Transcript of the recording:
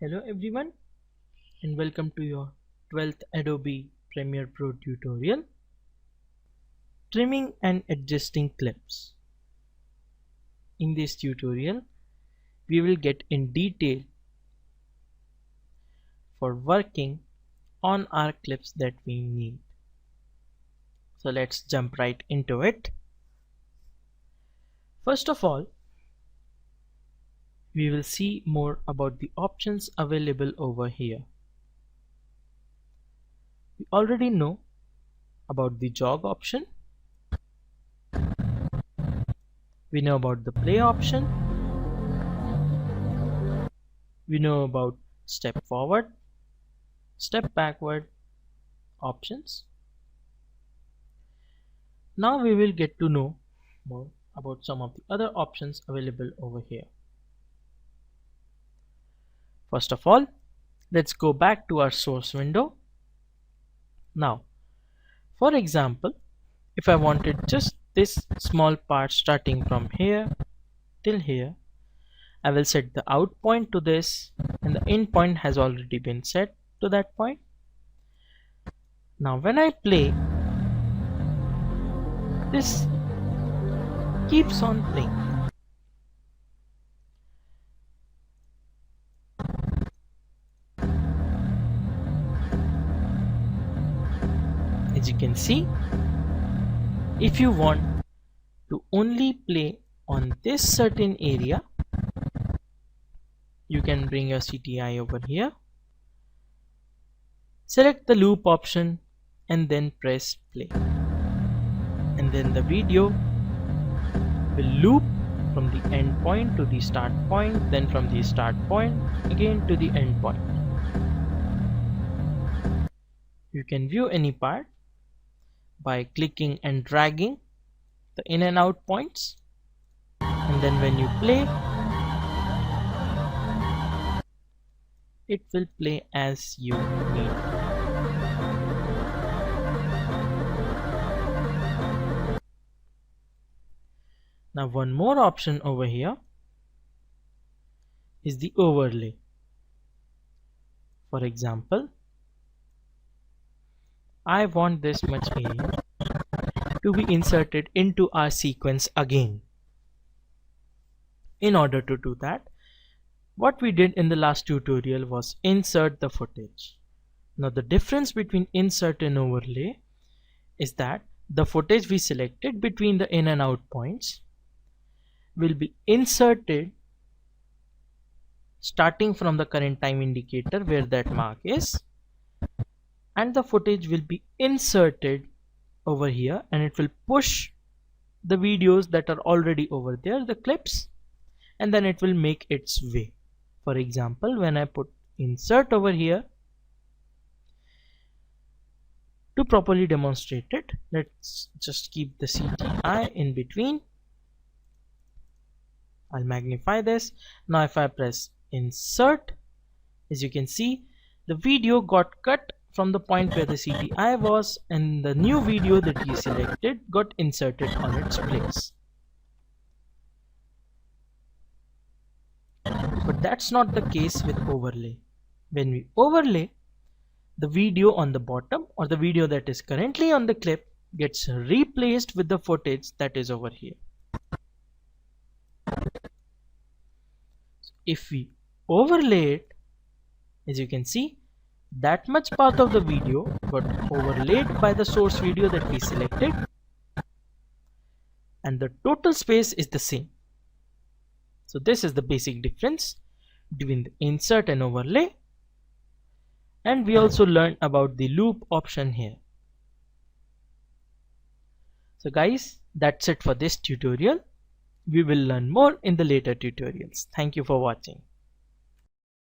Hello everyone and welcome to your 12th Adobe Premiere Pro tutorial, Trimming and Adjusting Clips. In this tutorial, we will get in detail for working on our clips that we need. So let's jump right into it. First of all, we will see more about the options available over here. We already know about the jog option. We know about the play option. We know about step forward, step backward options. Now we will get to know more about some of the other options available over here. First of all, let's go back to our source window. Now, for example, if I wanted just this small part starting from here till here, I will set the out point to this and the in point has already been set to that point. Now when I play, this keeps on playing. As you can see, if you want to only play on this certain area, you can bring your CTI over here, select the loop option and then press play, and then the video will loop from the end point to the start point, then from the start point again to the end point. You can view any part by clicking and dragging the in and out points, and then when you play, it will play as you need. Now one more option over here is the overlay. For example, I want this much area to be inserted into our sequence again. In order to do that, what we did in the last tutorial was insert the footage. Now the difference between insert and overlay is that the footage we selected between the in and out points will be inserted starting from the current time indicator where that mark is, and the footage will be inserted over here and it will push the videos that are already over there, the clips, and then it will make its way. For example, when I put insert over here, to properly demonstrate it, let's just keep the CTI in between. I'll magnify this. Now if I press insert, as you can see, the video got cut from the point where the CTI was, and the new video that you selected got inserted on its place. But that's not the case with overlay. When we overlay, the video on the bottom or the video that is currently on the clip gets replaced with the footage that is over here. If we overlay it, as you can see, that much part of the video got overlaid by the source video that we selected, and the total space is the same. So this is the basic difference between the insert and overlay. And we also learned about the loop option here. So guys, that's it for this tutorial. We will learn more in the later tutorials. Thank you for watching.